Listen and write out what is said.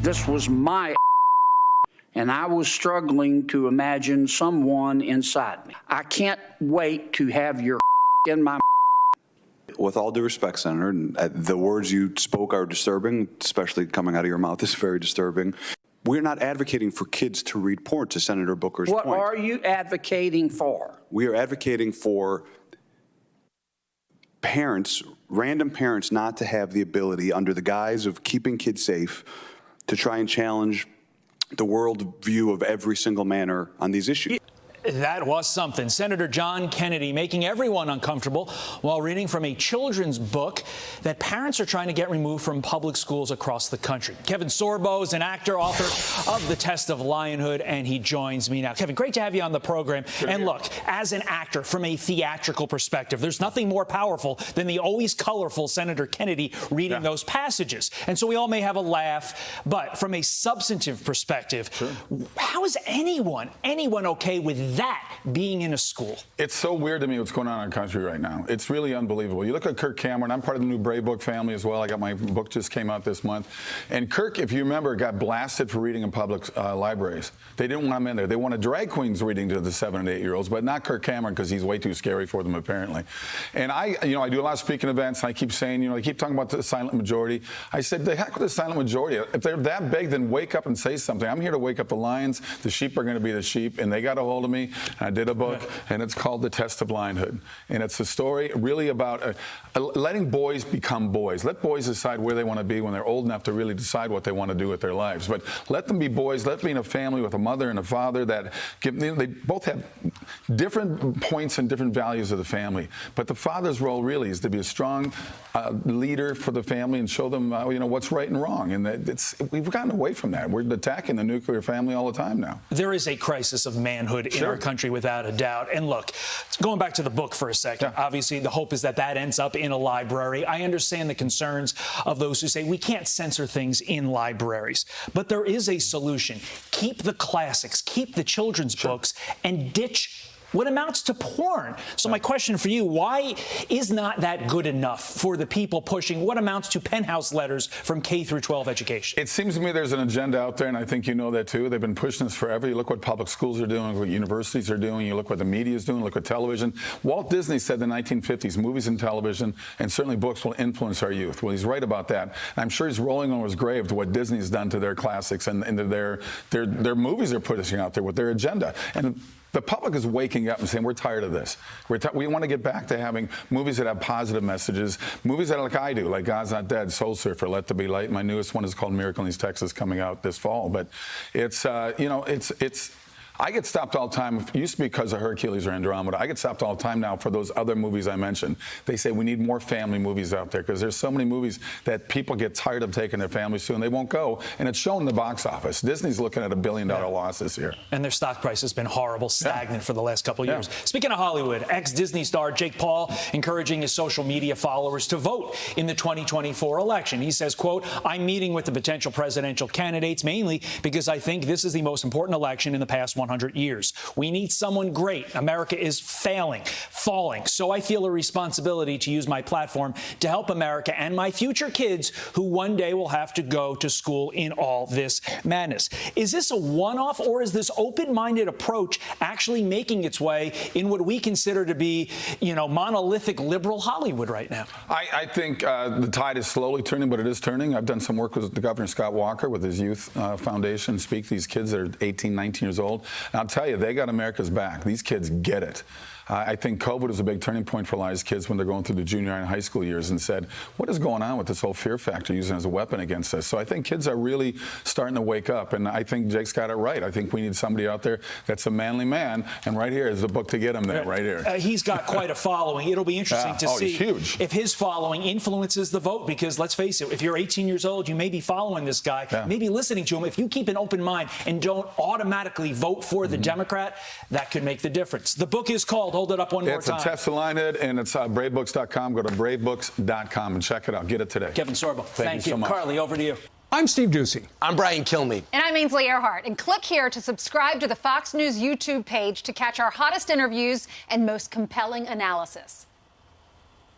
This was my and I was struggling to imagine someone inside me. I can't wait to have your in my. With all due respect, Senator, the words you spoke are disturbing, especially coming out of your mouth is very disturbing. We're not advocating for kids to read porn, to Senator Booker's point. What are you advocating for? We are advocating for parents, random parents, not to have the ability, under the guise of keeping kids safe, to try and challenge the world view of every single man on these issues. That was something. Senator John Kennedy making everyone uncomfortable while reading from a children's book that parents are trying to get removed from public schools across the country. Kevin Sorbo is an actor, author of The Test of Lionhood, and he joins me now. Kevin, great to have you on the program. And look, as an actor, from a theatrical perspective, there's nothing more powerful than the always colorful Senator Kennedy reading those passages. And so we all may have a laugh, but from a substantive perspective, how is anyone okay with that being in a school? It's so weird to me what's going on in our country right now. It's really unbelievable. You look at Kirk Cameron. I'm part of the new Brave Book family as well. I got my book just came out this month. And Kirk, if you remember, got blasted for reading in public libraries. They didn't want him in there. They wanted drag queens reading to the 7- and 8-year-olds, but not Kirk Cameron because he's way too scary for them, apparently. And I do a lot of speaking events, and I keep saying, I keep talking about the silent majority. I said, the heck with the silent majority. If they're that big, then wake up and say something. I'm here to wake up the lions. The sheep are going to be the sheep, and they got a hold of me. I did a book, and it's called The Test of Lionhood. And it's a story really about letting boys become boys. Let boys decide where they want to be when they're old enough to really decide what they want to do with their lives. But let them be boys. Let them be in a family with a mother and a father that they both have different points and different values of the family. But the father's role really is to be a strong leader for the family and show them what's right and wrong. And we've gotten away from that. We're attacking the nuclear family all the time now. There is a crisis of manhood in our country, without a doubt. And look, going back to the book for a second, obviously the hope is that ends up in a library. I understand the concerns of those who say we can't censor things in libraries, but there is a solution. Keep the classics, keep the children's books, and ditch what amounts to porn. So my question for you, why is not that good enough for the people pushing what amounts to penthouse letters from K through 12 education? It seems to me there's an agenda out there, and I think you know that too. They've been pushing this forever. You look what public schools are doing, what universities are doing, you look what the media is doing, look what television. Walt Disney said in the 1950s, movies and television, and certainly books will influence our youth. Well, he's right about that. And I'm sure he's rolling over his grave to what Disney's done to their classics and their movies they're putting out there with their agenda. And the public is waking up and saying, we're tired of this. We want to get back to having movies that have positive messages, movies that are like I do, like God's Not Dead, Soul Surfer, Let There Be Light. My newest one is called Miracle in East Texas, coming out this fall. But it's I get stopped all the time. It used to be because of Hercules or Andromeda. I get stopped all the time now for those other movies I mentioned. They say we need more family movies out there because there's so many movies that people get tired of taking their families to and they won't go. And it's shown in the box office. Disney's looking at $1 billion loss this year. And their stock price has been horrible, stagnant for the last couple of years. Speaking of Hollywood, ex-Disney star Jake Paul encouraging his social media followers to vote in the 2024 election. He says, quote, I'm meeting with the potential presidential candidates mainly because I think this is the most important election in the past 100 years. We need someone great. America is falling. So I feel a responsibility to use my platform to help America and my future kids who one day will have to go to school in all this madness. Is this a one-off, or is this open-minded approach actually making its way in what we consider to be, monolithic liberal Hollywood right now? I think the tide is slowly turning, but it is turning. I've done some work with the Governor Scott Walker with his youth foundation, speak to these kids that are 18, 19 years old. And I'll tell you, they got America's back. These kids get it. I think COVID was a big turning point for a lot of these kids when they're going through the junior and high school years and said, what is going on with this whole fear factor using it as a weapon against us? So I think kids are really starting to wake up, and I think Jake's got it right. I think we need somebody out there that's a manly man, and right here is the book to get him there, right here. He's got quite a following. It'll be interesting to see if his following influences the vote, because let's face it, if you're 18 years old, you may be following this guy, maybe listening to him. If you keep an open mind and don't automatically vote for the Democrat, that could make the difference. The book is called, hold it up one more time. It's a Test of Lionhood, and it's bravebooks.com. Go to bravebooks.com and check it out. Get it today. Kevin Sorbo, thank you so much. Carly, over to you. I'm Steve Ducey. I'm Brian Kilmeade. And I'm Ainsley Earhart. And click here to subscribe to the Fox News YouTube page to catch our hottest interviews and most compelling analysis.